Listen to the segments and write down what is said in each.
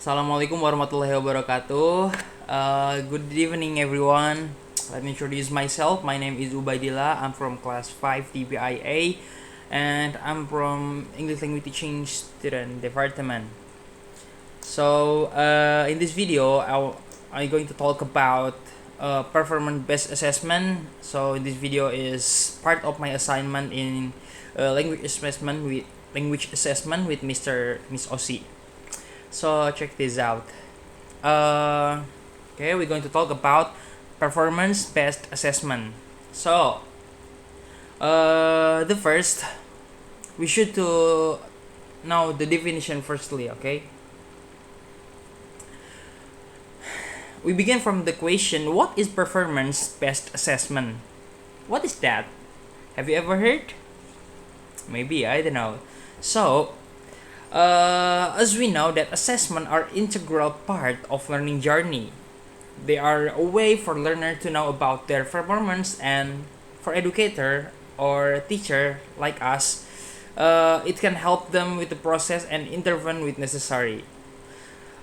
Assalamualaikum warahmatullahi wabarakatuh. Good evening, everyone. Let me introduce myself. My name is Ubaidillah. I'm from class 5 TBIA, and I'm from English Language Teaching Student Department. So, in this video, I'm going to talk about performance-based assessment. So, in this video is part of my assignment in language assessment with Miss Ossie. So check this out. Okay, we're going to talk about performance-based assessment. So, the first, we should to know the definition firstly. Okay, we begin from the question: what is performance-based assessment? What is that? Have you ever heard? Maybe, I don't know. So, as we know that assessment are integral part of learning journey. They are a way for learner to know about their performance, and for educator or teacher like us, it can help them with the process and intervene with necessary.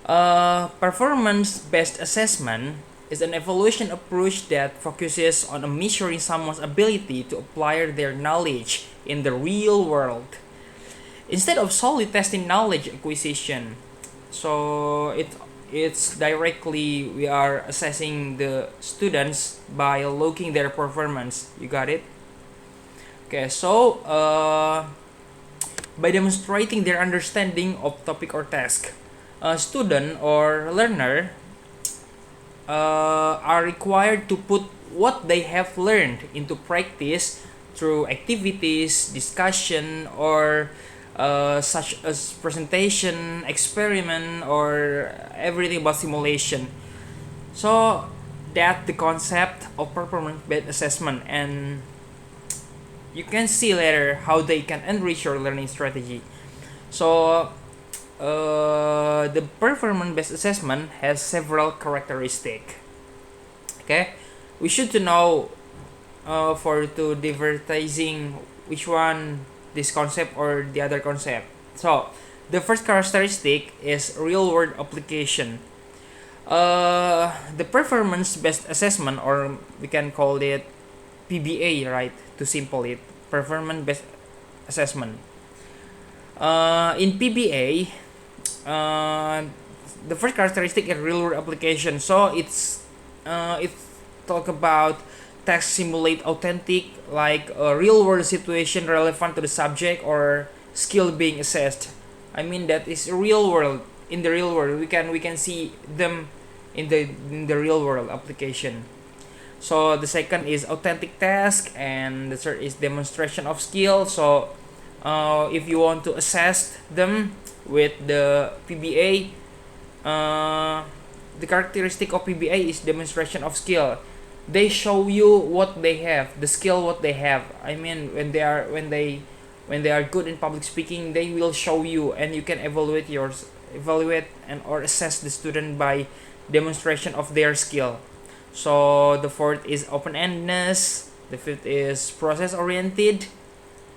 Performance-based assessment is an evaluation approach that focuses on measuring someone's ability to apply their knowledge in the real world instead of solely testing knowledge acquisition. So it's directly we are assessing the students by looking their performance. You got it? Okay, so by demonstrating their understanding of topic or task, a student or learner are required to put what they have learned into practice through activities, discussion, or such as presentation, experiment, or everything about simulation. So that the concept of performance-based assessment, and you can see later how they can enrich your learning strategy. So the performance-based assessment has several characteristics. Okay, we should to know for to divertising which one this concept or the other concept. So the first characteristic is real world application. The performance based assessment, or we can call it PBA, right, to simple it, performance based assessment. In PBA, the first characteristic is real world application. So it talk about text simulate authentic, like a real world situation relevant to the subject or skill being assessed. I mean that is real world. In the real world, we can see them in the real world application. So the second is authentic task, and the third is demonstration of skill. So if you want to assess them with the PBA, the characteristic of PBA is demonstration of skill. They show you what they have, the skill what they have. I mean, when they are good in public speaking, they will show you, and you can evaluate and or assess the student by demonstration of their skill. So the fourth is open-endedness. The fifth is process-oriented.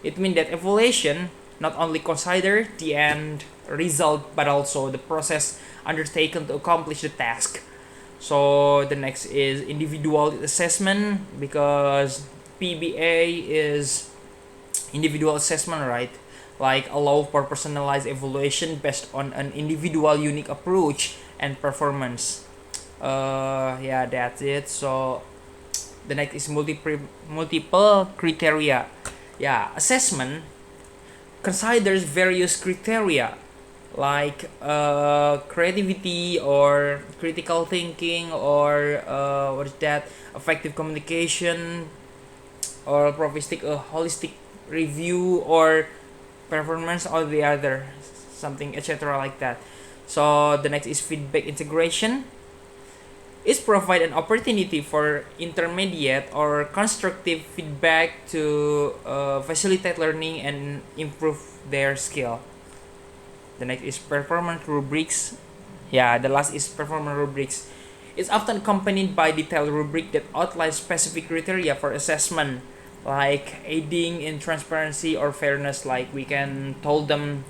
It means that evaluation not only consider the end result but also the process undertaken to accomplish the task. So the next is individual assessment, because PBA is individual assessment, right? Like allow for personalized evaluation based on an individual unique approach and performance. Yeah, that's it. So the next is multiple criteria. Yeah, assessment considers various criteria like creativity or critical thinking, or what is that, effective communication, or prophetic holistic review, or performance, or the other something, etc., like that. So the next is feedback integration. Is provide an opportunity for intermediate or constructive feedback to facilitate learning and improve their skill. The next is performance rubrics. Yeah, the last is performance rubrics. It's often accompanied by detailed rubric that outlines specific criteria for assessment, like aiding in transparency or fairness. Like we can told them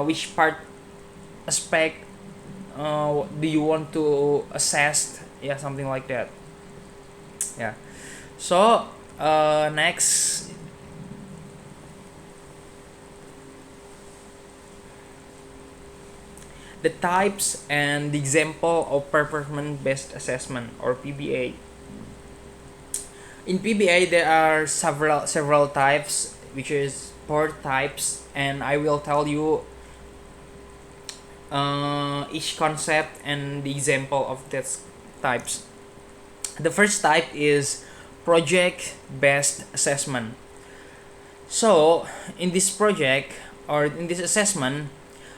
which part aspect do you want to assess, yeah, something like that. Yeah. So next, the types and the example of performance based assessment, or PBA. In PBA there are several types, which is 4 types, and I will tell you each concept and the example of these types. The first type is project based assessment. So in this project, or in this assessment,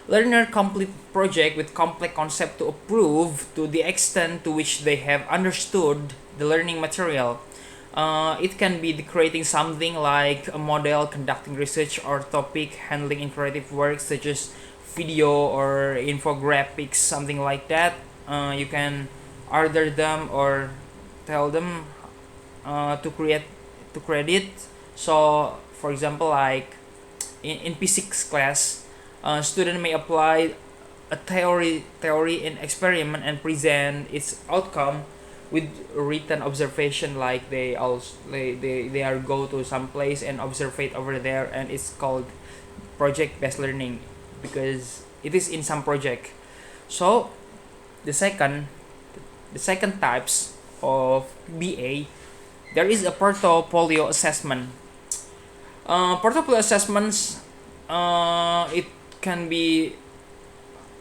learner complete project with complex concept to approve to the extent to which they have understood the learning material. It can be creating something like a model, conducting research or topic, handling in creative work such as video or infographics, something like that. You can order them or tell them to create to credit. So for example, like in physics class, student may apply a theory in experiment and present its outcome with written observation, like they are go to some place and observe it over there, and it's called project based learning because it is in some project. So the second the second types of BA, there is a portfolio assessment. Portfolio assessments, it can be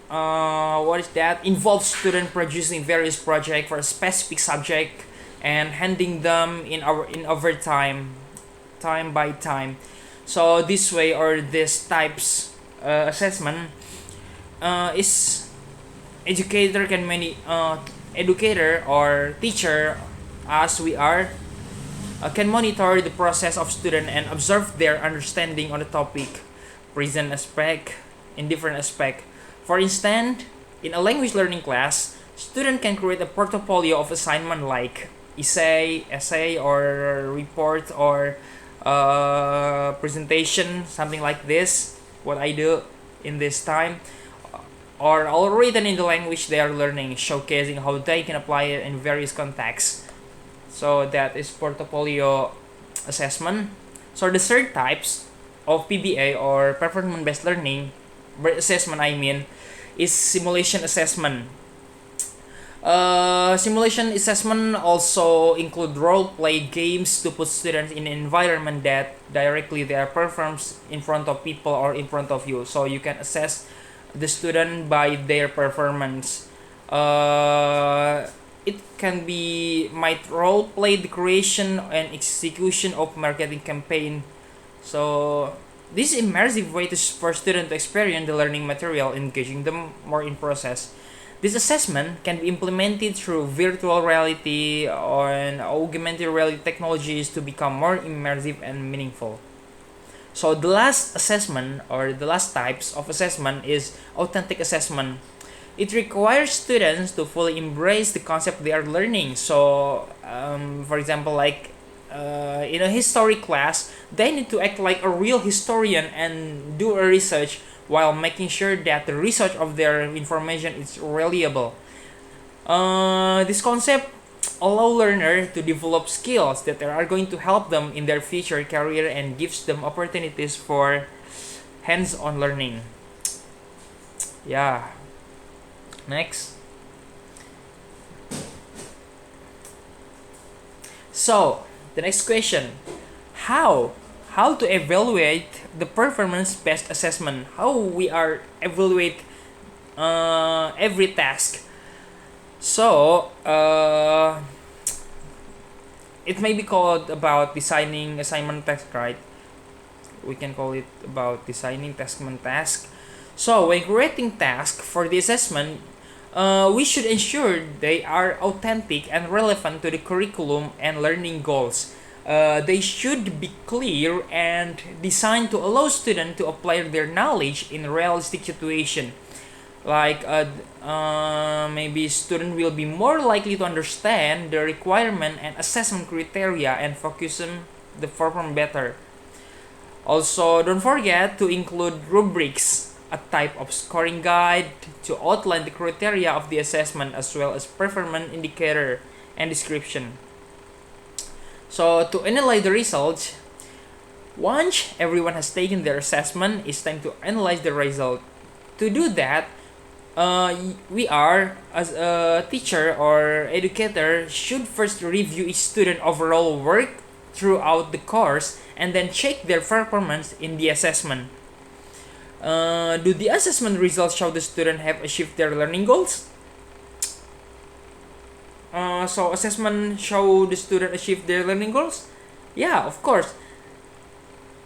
what is that, involves student producing various projects for a specific subject and handing them in overtime, time by time. So this way, or this types assessment is educator can many educator or teacher, as we are, can monitor the process of student and observe their understanding on the topic, present aspect, in different aspect. For instance, in a language learning class, student can create a portfolio of assignment like essay or report or presentation, something like this, what I do in this time, or all written in the language they are learning, showcasing how they can apply it in various contexts. So that is portfolio assessment. So the third types of PBA, or performance based learning assessment, I mean, is simulation assessment. Simulation assessment also include role play games to put students in an environment that directly they are performed in front of people or in front of you, so you can assess the student by their performance. It can be might role play the creation and execution of marketing campaign. So this immersive way for students to experience the learning material, engaging them more in process. This assessment can be implemented through virtual reality or augmented reality technologies to become more immersive and meaningful. So the last assessment, or the last types of assessment, is authentic assessment. It requires students to fully embrace the concept they are learning. So, for example, like in a history class, they need to act like a real historian and do a research while making sure that the research of their information is reliable. This concept allow learners to develop skills that are going to help them in their future career and gives them opportunities for hands-on learning. Yeah. Next. So, the next question. How? How to evaluate the performance-based assessment? How we are evaluate every task? So, it may be called about designing assignment task, right? We can call it about designing assignment task. So, when creating task for the assessment, we should ensure they are authentic and relevant to the curriculum and learning goals. They should be clear and designed to allow students to apply their knowledge in realistic situation. Like maybe student will be more likely to understand the requirement and assessment criteria and focus on the perform better. Also, don't forget to include rubrics a type of scoring guide to outline the criteria of the assessment as well as performance indicator and description. So to analyze the results, once everyone has taken their assessment, it's time to analyze the result. To do that, we are, as a teacher or educator, should first review each student overall work throughout the course and then check their performance in the assessment. Do the assessment results show the student have achieved their learning goals? So assessment show the student achieve their learning goals? Yeah, of course.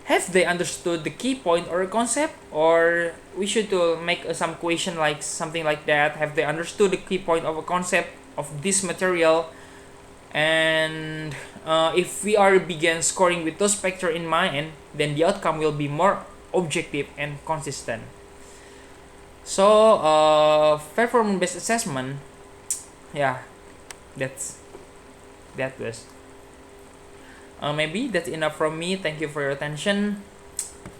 Have they understood the key point or concept? Or we should make some question like something like that. Have they understood the key point of a concept of this material? And if we are begin scoring with those factors in mind, then the outcome will be more objective and consistent. So performance based assessment, yeah, that was maybe that's enough from me. Thank you for your attention.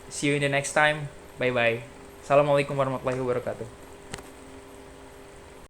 See you in the next time. Bye bye. Assalamualaikum warahmatullahi wabarakatuh.